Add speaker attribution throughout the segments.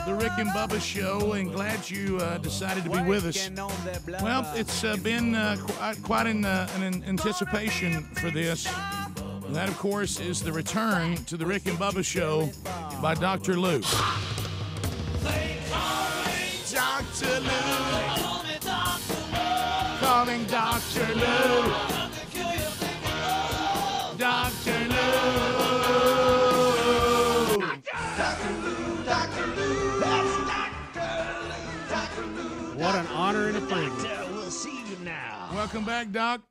Speaker 1: the Rick and Bubba Show, and glad you decided to be with us. Well, it's been quite an anticipation for this. And that, of course, is the return to the Rick and Bubba Show by Dr. Lou. Dr. Lou. Calling Dr. Lou. Dr. Lou.
Speaker 2: What an honor and a privilege.
Speaker 3: We'll see you now.
Speaker 1: Welcome back, Doc.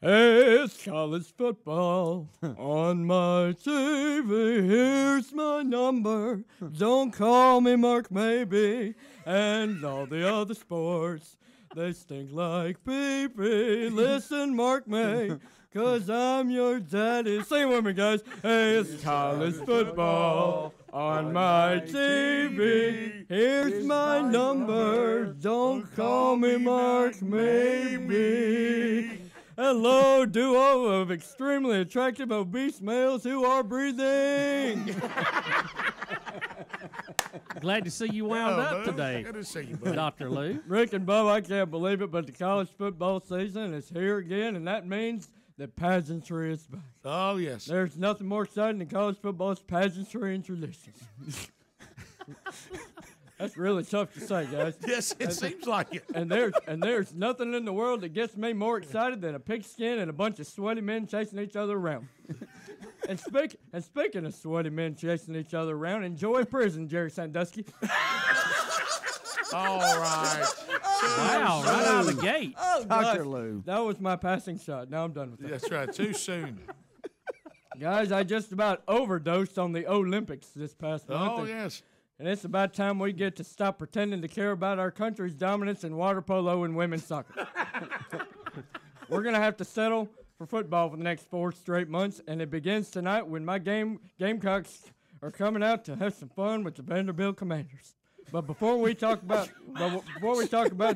Speaker 4: Hey, it's college football on my TV. Here's my number. Don't call me Mark Maybe. And all the other sports, they stink like pee-pee. Listen, Mark May, 'cause I'm your daddy. Sing with me, guys. Hey, it's college football on my TV. Here's my number. Don't call me Mark Maybe. Hello, duo of extremely attractive obese males who are breathing.
Speaker 2: Glad to see you wound up
Speaker 1: Lou.
Speaker 2: today,
Speaker 1: Good to see you, buddy.
Speaker 2: Dr. Lou.
Speaker 4: Rick and Bubba, I can't believe it, but the college football season is here again, and that means that pageantry is back.
Speaker 1: Oh, yes.
Speaker 4: There's nothing more exciting than college football's pageantry and traditions. That's really tough to say, guys.
Speaker 1: Yes, it seems like it.
Speaker 4: And there's nothing in the world that gets me more excited than a pigskin and a bunch of sweaty men chasing each other around. And speaking of sweaty men chasing each other around, enjoy prison, Jerry Sandusky.
Speaker 1: All right.
Speaker 2: Wow, right out of the gate.
Speaker 4: Oh,
Speaker 3: Dr.
Speaker 4: gosh.
Speaker 3: Lou.
Speaker 4: That was my passing shot. Now I'm done with that.
Speaker 1: That's right. Too soon.
Speaker 4: Guys, I just about overdosed on the Olympics this past month.
Speaker 1: Oh, yes.
Speaker 4: And it's about time we get to stop pretending to care about our country's dominance in water polo and women's soccer. We're going to have to settle for football for the next 4 straight months, and it begins tonight when my Gamecocks are coming out to have some fun with the Vanderbilt Commanders. But before we talk about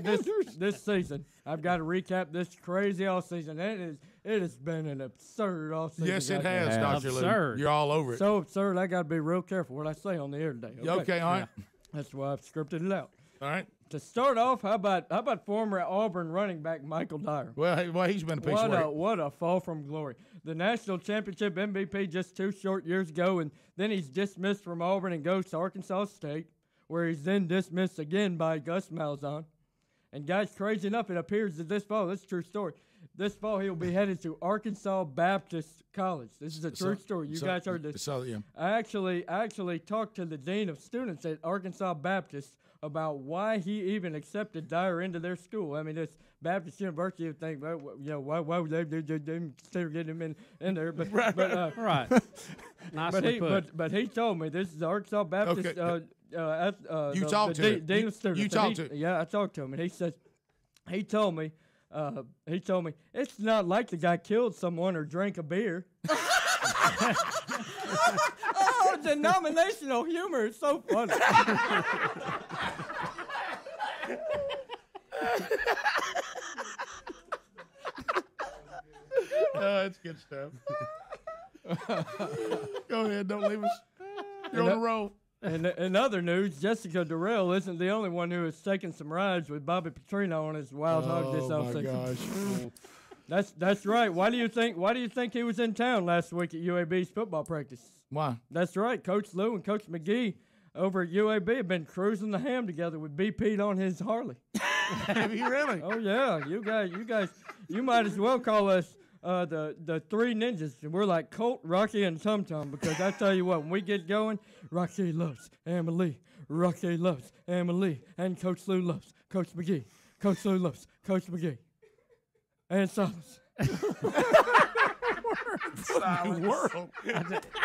Speaker 4: this season, I've got to recap this crazy offseason. It has been an absurd offseason.
Speaker 1: Yes, it has, Dr. Lou.
Speaker 2: Absurd.
Speaker 1: You're all over it.
Speaker 4: So absurd, I got to be real careful what I say on the air today.
Speaker 1: Okay, all right.
Speaker 4: That's why I've scripted it out.
Speaker 1: All right.
Speaker 4: To start off, how about former Auburn running back Michael Dyer?
Speaker 1: Well, he's been a piece of work.
Speaker 4: What a fall from glory. The national championship MVP just 2 short years ago, and then he's dismissed from Auburn and goes to Arkansas State, where he's then dismissed again by Gus Malzahn. And guys, crazy enough, it appears that this fall, this is a true story, this fall he'll be headed to Arkansas Baptist College. This is a true story. You guys heard this.
Speaker 1: Yeah.
Speaker 4: I actually talked to the dean of students at Arkansas Baptist about why he even accepted Dyer into their school. I mean, this Baptist University would think, well, why would they consider getting him in there? But
Speaker 2: Right. Nicely put.
Speaker 4: But he told me this is the Arkansas Baptist.
Speaker 1: Okay.
Speaker 4: You
Speaker 1: talked to him.
Speaker 4: dean of students.
Speaker 1: You talked to him.
Speaker 4: Yeah, I talked to him, and he says he told me it's not like the guy killed someone or drank a beer. Oh, denominational humor is so funny.
Speaker 1: That's good stuff. Go ahead. Don't leave us. You're on the roll.
Speaker 4: And in other news, Jessica Durrell isn't the only one who has taken some rides with Bobby Petrino on his Wild Hog this offseason. That's right. Why do you think he was in town last week at UAB's football practice?
Speaker 1: Why?
Speaker 4: That's right. Coach Lou and Coach McGee over at UAB have been cruising the ham together with B. Pete on his Harley.
Speaker 1: Have you really?
Speaker 4: Oh yeah, you guys, you might as well call us the three ninjas. We're like Colt, Rocky, and Tum Tum, because I tell you what, when we get going, Rocky loves Emily, Rocky loves Emily, and Coach Lou loves Coach McGee. Coach Lou loves Coach McGee. And silence.
Speaker 1: World.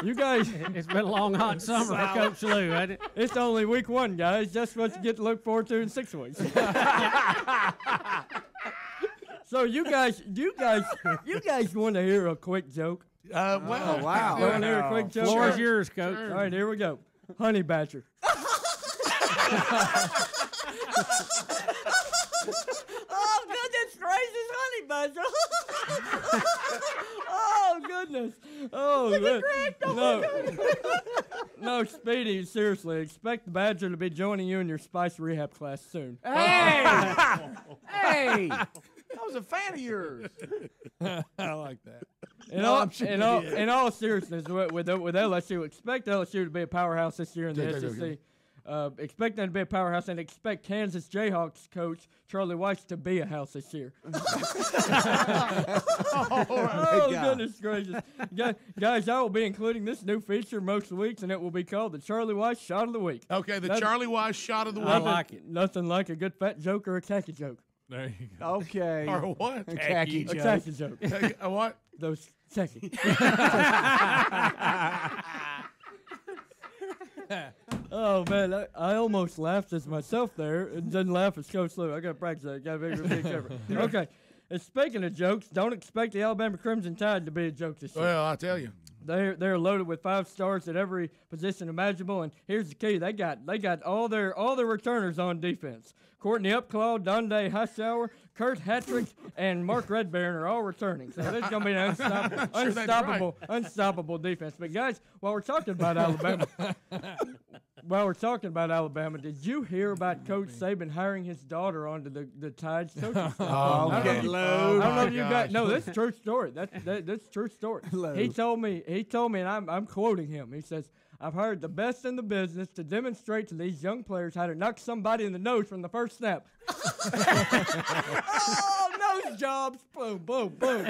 Speaker 4: You guys,
Speaker 2: It's been a long, hot summer for Coach Lou, hasn't it?
Speaker 4: it's only week 1, guys. That's what you get to look forward to in 6 weeks. So you guys want to hear a quick joke?
Speaker 1: Wow.
Speaker 3: Oh, wow.
Speaker 4: You want to hear a quick joke?
Speaker 2: Floor is yours, Coach.
Speaker 4: All right, here we go. Honey badger. Oh, goodness gracious, honey Badger. Oh, goodness. Oh, no, Speedy, seriously, expect the Badger to be joining you in your Spice Rehab class soon.
Speaker 3: Hey! Hey! I was a fan of yours.
Speaker 1: I like that.
Speaker 4: In all seriousness, with LSU, expect LSU to be a powerhouse this year in the SEC. Expect them to be a powerhouse, and expect Kansas Jayhawks coach Charlie Weiss to be a house this year. Goodness gracious. Guys, I will be including this new feature most weeks, and it will be called the Charlie Weiss Shot of the Week.
Speaker 1: Okay, Charlie Weiss Shot of the Week.
Speaker 2: I like it.
Speaker 4: Nothing like a good fat joke or a khaki joke.
Speaker 1: There you go.
Speaker 3: Okay.
Speaker 1: Or what?
Speaker 3: A khaki
Speaker 4: A
Speaker 3: joke.
Speaker 4: khaki joke.
Speaker 1: A what?
Speaker 4: Those khaki. Oh, man, I almost laughed as myself there and didn't laugh as Coach Lou. I got to practice that. Got to be careful. Okay, and speaking of jokes, don't expect the Alabama Crimson Tide to be a joke this year.
Speaker 1: Well, I tell you.
Speaker 4: They're loaded with 5 stars at every position imaginable, and here's the key: they got all their returners on defense. Courtney Upclaw, Donde Highshower, Kurt Hattrick, and Mark Redbairn are all returning. So there's going to be an unstoppable defense. But guys, while we're talking about Alabama, did you hear about Coach Saban hiring his daughter onto the Tide's coaching staff?
Speaker 3: Oh, get low.
Speaker 4: I don't know if you guys. No, that's a true story. That's a true story. He told me, and I'm quoting him. He says, "I've hired the best in the business to demonstrate to these young players how to knock somebody in the nose from the first snap." Oh, nose jobs! Boom, boom, boom.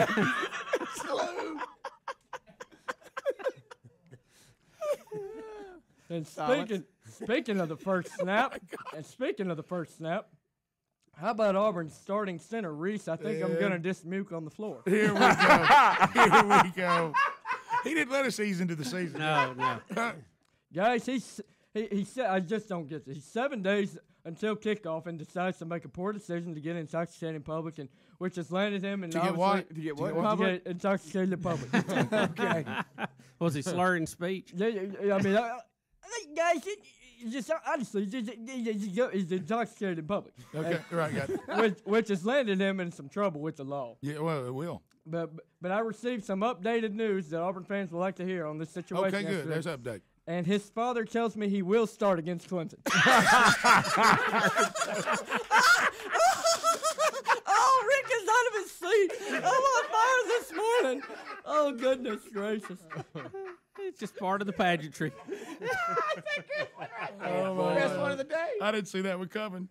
Speaker 4: And speaking of the first snap, how about Auburn's starting center, Reese? I think I'm gonna dismuke on the floor.
Speaker 1: Here we go. Here we go. He didn't let us ease into the season.
Speaker 2: No.
Speaker 4: Guys, he said, I just don't get this. He's 7 days until kickoff and decides to make a poor decision to get intoxicated in public, and which has landed him in
Speaker 1: To get what?
Speaker 3: To get what?
Speaker 4: To get intoxicated in public.
Speaker 3: Okay.
Speaker 2: Was he slurring speech?
Speaker 4: I mean, guys, just honestly, he's intoxicated in public.
Speaker 1: Okay, right, got it.
Speaker 4: Which has landed him in some trouble with the law.
Speaker 1: Yeah, well, it will.
Speaker 4: But I received some updated news that Auburn fans would like to hear on this situation.
Speaker 1: Okay, good.
Speaker 4: yesterday.
Speaker 1: There's update.
Speaker 4: And his father tells me he will start against Clemson. Oh, Rick is out of his seat. I'm on fire this morning. Oh, goodness gracious.
Speaker 2: It's just part of the pageantry.
Speaker 3: Best one of the day.
Speaker 1: I didn't see that one coming.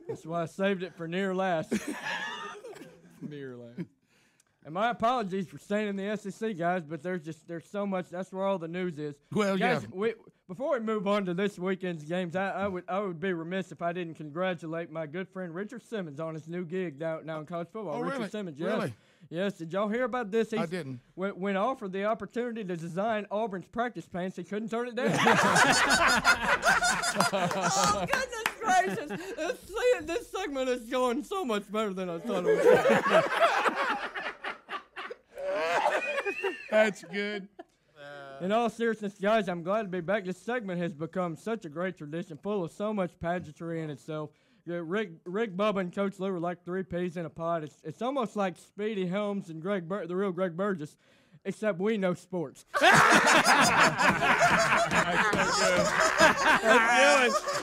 Speaker 4: That's why I saved it for near last.
Speaker 3: Near last.
Speaker 4: And my apologies for staying in the SEC, guys, but there's so much. That's where all the news is.
Speaker 1: Well,
Speaker 4: guys,
Speaker 1: yeah.
Speaker 4: Before we move on to this weekend's games, I would be remiss if I didn't congratulate my good friend Richard Simmons on his new gig now in college football.
Speaker 1: Oh,
Speaker 4: Richard
Speaker 1: really?
Speaker 4: Simmons, yes.
Speaker 1: Really?
Speaker 4: Yes, did y'all hear about this?
Speaker 1: I didn't.
Speaker 4: When offered the opportunity to design Auburn's practice pants, he couldn't turn it down. Oh, goodness gracious. This segment is going so much better than I thought it was.
Speaker 1: That's good.
Speaker 4: In all seriousness, guys, I'm glad to be back. This segment has become such a great tradition, full of so much pageantry in itself. Rick, Bubba, and Coach Lou are like 3 peas in a pod. It's almost like Speedy Helms and the real Greg Burgess, except we know sports.
Speaker 1: That's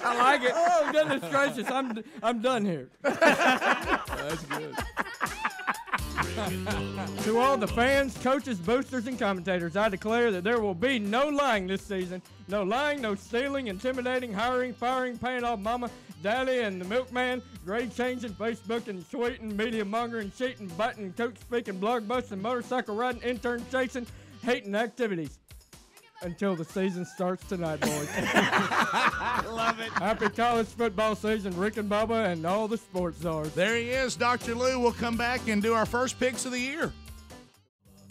Speaker 3: I like it.
Speaker 4: Oh, goodness gracious, I'm done here.
Speaker 3: That's good.
Speaker 4: To all the fans, coaches, boosters, and commentators, I declare that there will be no lying this season. No lying, no stealing, intimidating, hiring, firing, paying off mama, daddy, and the milkman, grade changing, Facebook and tweeting, media mongering, cheating, biting, coach speaking, blog busting, motorcycle riding, intern chasing, hating activities. Until the season starts tonight, boys.
Speaker 3: Love it.
Speaker 4: Happy college football season, Rick and Bubba, and all the sports czars.
Speaker 1: There he is, Dr. Lou. We'll come back and do our first picks of the year.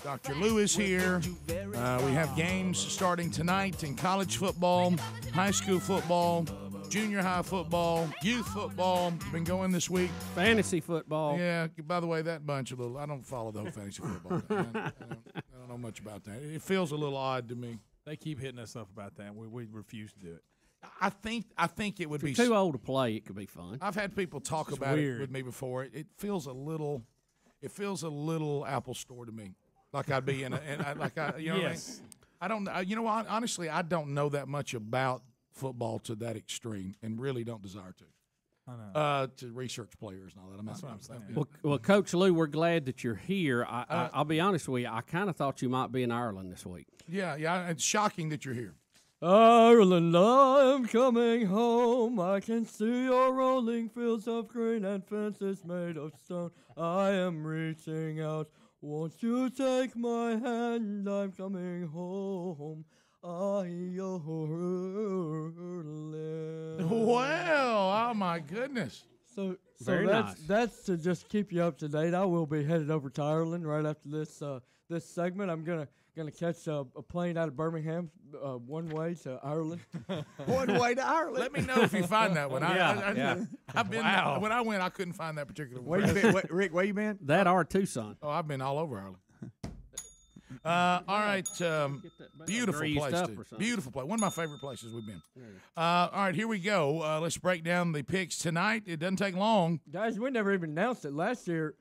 Speaker 1: Dr. Lou is here. We have games starting tonight in college football, high school football, junior high football, youth football. Been going this week.
Speaker 2: Fantasy football.
Speaker 1: Yeah, by the way, that bunch I don't follow the whole fantasy football thing. I don't know much about that. It feels a little odd to me.
Speaker 5: They keep hitting us up about that. We refuse to do it.
Speaker 1: I think it would be
Speaker 2: too old to play. It could be fun.
Speaker 1: I've had people talk about it with me before. It feels a little Apple Store to me, like I'd be in a you know what I mean? I don't you know what, honestly I don't know that much about football to that extreme, and really don't desire to.
Speaker 3: I know.
Speaker 1: To research players and all that.
Speaker 3: That's what I'm saying.
Speaker 2: Well, Coach Lou, we're glad that you're here. I'll be honest with you. I kind of thought you might be in Ireland this week.
Speaker 1: Yeah. It's shocking that you're here.
Speaker 4: Ireland, I'm coming home. I can see your rolling fields of green and fences made of stone. I am reaching out. Won't you take my hand? I'm coming home. Ireland.
Speaker 1: Well, oh my goodness.
Speaker 4: So
Speaker 2: Very nice.
Speaker 4: that's to just keep you up to date. I will be headed over to Ireland right after this segment. I'm gonna catch a plane out of Birmingham, one way to Ireland.
Speaker 3: One way to Ireland.
Speaker 1: Let me know if you find that one. I've been
Speaker 3: Wow.
Speaker 1: when I went, I couldn't find that particular
Speaker 3: Where
Speaker 1: one.
Speaker 3: you been, Rick? Where you been?
Speaker 2: That or Tucson.
Speaker 1: Oh, I've been all over Ireland. All right, beautiful
Speaker 2: Greased
Speaker 1: place.
Speaker 2: up
Speaker 1: Too.
Speaker 2: or something.
Speaker 1: Beautiful place. One of my favorite places we've been. All right, here we go. Let's break down the picks tonight. It doesn't take long.
Speaker 4: Guys, we never even announced it. Last year,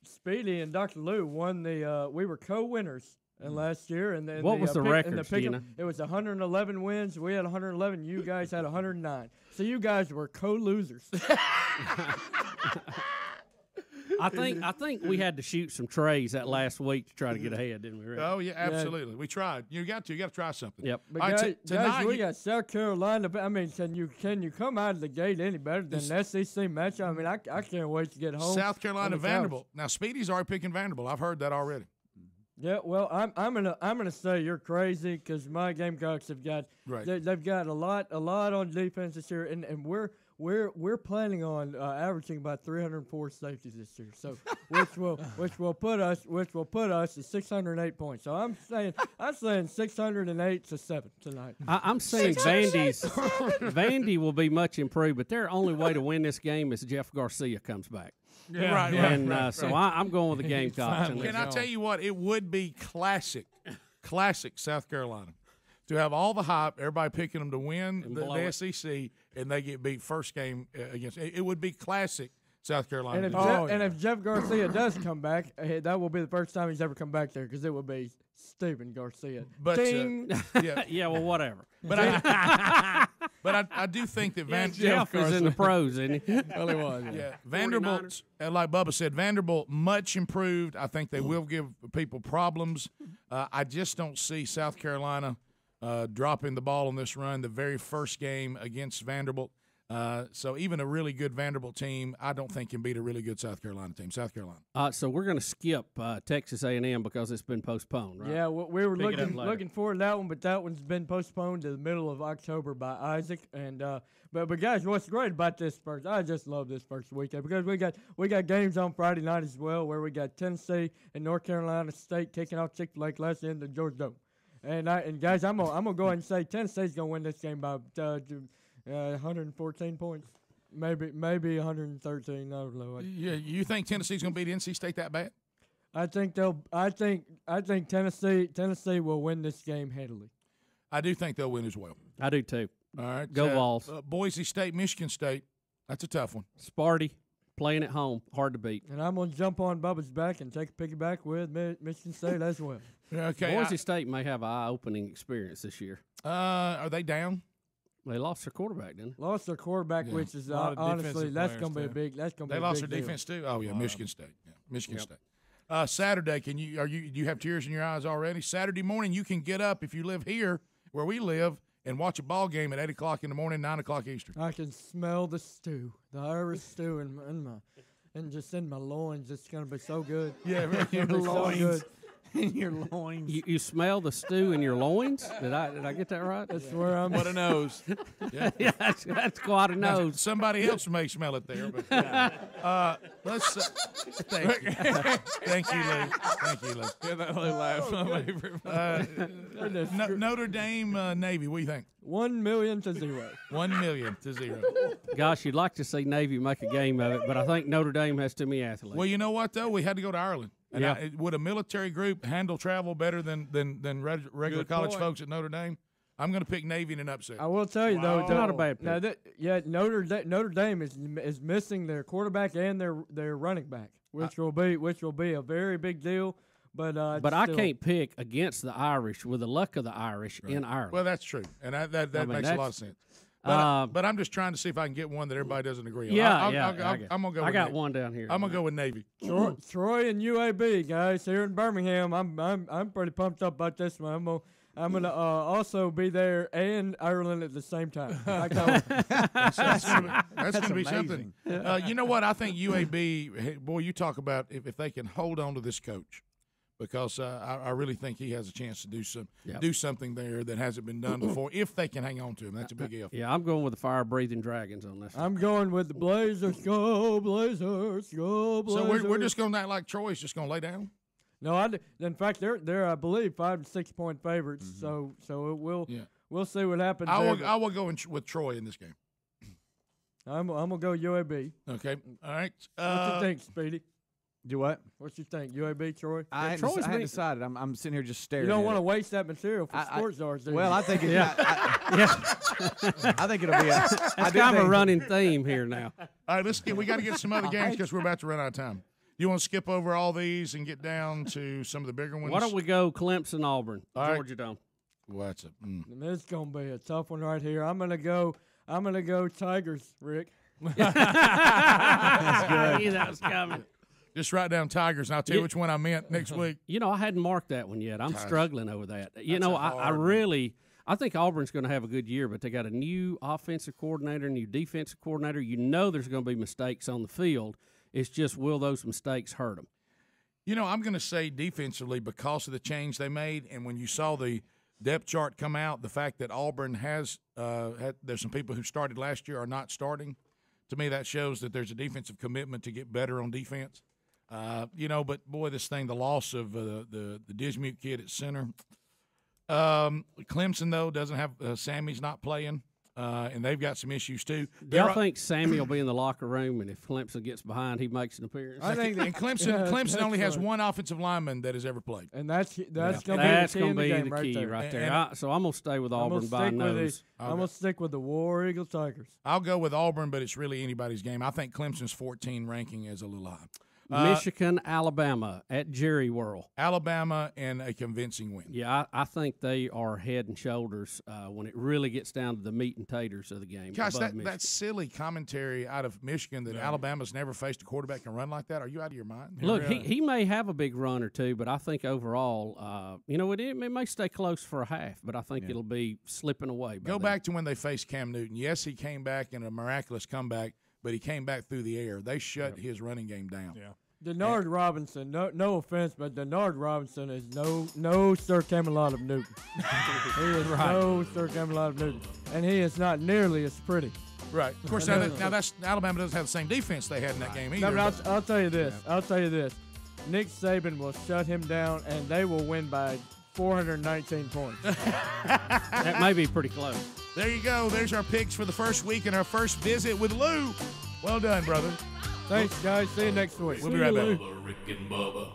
Speaker 4: Speedy and Dr. Lou won the. We were co-winners last year, and then
Speaker 2: What was the record,
Speaker 4: pick'em, it was 111 wins. We had 111. You guys had 109. So you guys were co-losers.
Speaker 2: I think we had to shoot some trays that last week to try to get ahead, didn't we, Rick?
Speaker 1: Oh yeah, absolutely. We tried. You got to try something.
Speaker 2: Yep.
Speaker 4: But
Speaker 1: All right,
Speaker 4: guys,
Speaker 1: tonight
Speaker 4: we got South Carolina. I mean, can you come out of the gate any better than an SEC match? I mean, I can't wait to get home.
Speaker 1: South Carolina,
Speaker 4: on the couch.
Speaker 1: Vanderbilt. Now Speedy's already picking Vanderbilt. I've heard that already.
Speaker 4: Yeah, well, I'm gonna say you're crazy because my Gamecocks have got they've got a lot on defense this year, and we're planning on averaging about 304 safeties this year. So which will put us at 608 points. So I'm saying 608 to 7 tonight.
Speaker 2: I'm saying Vandy will be much improved, but their only way to win this game is Jeff Garcia comes back.
Speaker 1: Right.
Speaker 2: So I'm going with the Gamecocks.
Speaker 1: Can I tell you what? It would be classic South Carolina to have all the hype, everybody picking them to win the SEC, and they get beat first game against. It would be classic South Carolina.
Speaker 4: And if Jeff Garcia does come back, that will be the first time he's ever come back there because it will be Stephen Garcia.
Speaker 1: But
Speaker 4: Ding.
Speaker 2: Yeah, well, whatever.
Speaker 1: But I do think that
Speaker 2: Jeff is in the pros, isn't he?
Speaker 4: Well, he was.
Speaker 1: Yeah, Vanderbilt, like Bubba said, Vanderbilt much improved. I think they will give people problems. I just don't see South Carolina dropping the ball on this run. The very first game against Vanderbilt. So even a really good Vanderbilt team, I don't think can beat a really good South Carolina team. South Carolina.
Speaker 2: So we're going to skip Texas A&M because it's been postponed, right?
Speaker 4: Yeah, we were looking forward to that one, but that one's been postponed to the middle of October by Isaac. And but guys, what's great about this first? I just love this first weekend because we got games on Friday night as well, where we got Tennessee and North Carolina State kicking off Chick-fil-A Classic in the Georgia Dome. And guys, I'm gonna go ahead and say Tennessee's gonna win this game by 114 points, maybe 113. I don't know.
Speaker 1: Yeah, you think Tennessee's going to beat NC State that bad?
Speaker 4: I think Tennessee will win this game handily.
Speaker 1: I do think they'll win as well.
Speaker 2: I do too.
Speaker 1: All right,
Speaker 2: Go Vols.
Speaker 1: Boise State, Michigan State. That's a tough one.
Speaker 2: Sparty playing at home, hard to beat.
Speaker 4: And I'm gonna jump on Bubba's back and take a piggyback with Michigan State as well.
Speaker 1: Okay,
Speaker 2: Boise State may have an eye-opening experience this year.
Speaker 1: Are they down?
Speaker 2: They lost their quarterback, didn't they?
Speaker 4: Lost their quarterback, which is honestly that's going to be a big.
Speaker 1: They lost their defense too. Oh yeah, Michigan State. Yeah, Michigan State. Saturday, do you have tears in your eyes already? Saturday morning, you can get up if you live here where we live and watch a ball game at 8 o'clock in the morning, 9 o'clock Eastern.
Speaker 4: I can smell the stew, the Irish stew, and just in my loins. It's going to be so good.
Speaker 1: Yeah,
Speaker 4: your loins.
Speaker 3: In your loins.
Speaker 2: You smell the stew in your loins? Did I get that right?
Speaker 4: That's where I'm.
Speaker 3: What a nose.
Speaker 2: Yeah, that's quite a nose.
Speaker 1: Somebody else may smell it there, but let's. Thank you, Lou. Thank you, Lou.
Speaker 3: Yeah, that only laughs my favorite.
Speaker 1: Notre Dame, Navy. What do you think?
Speaker 4: 1 million to 0.
Speaker 1: 1 million to 0.
Speaker 2: Gosh, you'd like to see Navy make a game of it, but I think Notre Dame has too many athletes.
Speaker 1: Well, you know what though? We had to go to Ireland. And would a military group handle travel better than regular college folks at Notre Dame? I'm going to pick Navy in an upset.
Speaker 4: I will tell you though,
Speaker 2: not a bad pick.
Speaker 4: Now Notre Dame is missing their quarterback and their running back, which will be a very big deal. But
Speaker 2: I can't pick against the Irish with the luck of the Irish in Ireland.
Speaker 1: Well, that's true, and that makes a lot of sense. But I'm just trying to see if I can get one that everybody doesn't agree on. I'm gonna go.
Speaker 2: I got one down here.
Speaker 1: I'm gonna go with Navy.
Speaker 4: Troy and UAB guys here in Birmingham. I'm pretty pumped up about this one. I'm gonna also be there and Ireland at the same time.
Speaker 1: That's gonna be something. You know what? I think UAB. Boy, you talk about if they can hold on to this coach. Because I really think he has a chance to do something there that hasn't been done before. If they can hang on to him, that's a big if.
Speaker 2: Yeah, I'm going with the fire-breathing dragons on this.
Speaker 4: I'm going with the Blazers. Go Blazers! Go Blazers!
Speaker 1: So we're just going to act like Troy's just going to lay down.
Speaker 4: No, in fact they're I believe 5 to 6 point favorites. Mm-hmm. So we'll see what happens.
Speaker 1: I will go with Troy in this game.
Speaker 4: I'm gonna go UAB.
Speaker 1: Okay, all right.
Speaker 4: What you think, Speedy?
Speaker 3: Do what?
Speaker 4: What you think, UAB, Troy?
Speaker 3: I hadn't decided. I'm sitting here just staring.
Speaker 4: You don't want to waste that material for sports stars, do you?
Speaker 3: Well, I think it's I think it'll be
Speaker 2: That's kind of a running theme here now.
Speaker 1: All right, we got to get some other games because we're about to run out of time. You want to skip over all these and get down to some of the bigger ones?
Speaker 2: Why don't we go Clemson, Auburn, Georgia Dome?
Speaker 1: Well, that's
Speaker 4: This is gonna be a tough one right here. I'm gonna go Tigers, Rick.
Speaker 2: That's good. I knew that was coming.
Speaker 1: Just write down Tigers, and I'll tell you which one I meant next week.
Speaker 2: You know, I hadn't marked that one yet. I'm struggling over that. I think Auburn's going to have a good year, but they got a new offensive coordinator, new defensive coordinator. You know there's going to be mistakes on the field. It's just, will those mistakes hurt them?
Speaker 1: You know, I'm going to say defensively because of the change they made, and when you saw the depth chart come out, the fact that Auburn has there's some people who started last year are not starting. To me, that shows that there's a defensive commitment to get better on defense. But boy, this thing, the loss of the Dismute kid at center. Clemson, though, doesn't have Sammy's not playing, and they've got some issues, too.
Speaker 2: Do y'all think Sammy will be in the locker room, and if Clemson gets behind, he makes an appearance?
Speaker 1: I think and Clemson only has one offensive lineman that has ever played.
Speaker 4: And that's going to be the key
Speaker 2: right there. So I'm going to stay with Auburn by nose.
Speaker 4: I'm going to stick with the War Eagle Tigers.
Speaker 1: I'll go with Auburn, but it's really anybody's game. I think Clemson's 14 ranking is a little high.
Speaker 2: Michigan, Alabama at Jerry World.
Speaker 1: Alabama and a convincing win.
Speaker 2: Yeah, I think they are head and shoulders when it really gets down to the meat and taters of the game.
Speaker 1: Gosh, that silly commentary out of Michigan that Alabama's never faced a quarterback can run like that. Are you out of your mind?
Speaker 2: Look, he may have a big run or two, but I think overall, it may stay close for a half, but I think it'll be slipping away.
Speaker 1: Go back to when they faced Cam Newton. Yes, he came back in a miraculous comeback, but he came back through the air. They shut his running game down. Yeah.
Speaker 4: Denard Robinson, no offense, but Denard Robinson is no Sir Camelot of Newton. He is no Sir Camelot of Newton, and he is not nearly as pretty.
Speaker 1: Right. Of course, now that's Alabama doesn't have the same defense they had in that game either.
Speaker 4: No, but I'll tell you this. I'll tell you this. Nick Saban will shut him down, and they will win by 419 points.
Speaker 2: That may be pretty close.
Speaker 1: There you go. There's our picks for the first week and our first visit with Lou. Well done, brother.
Speaker 4: Thanks, guys. See you next week.
Speaker 1: We'll be right back.
Speaker 5: Rick and Bubba.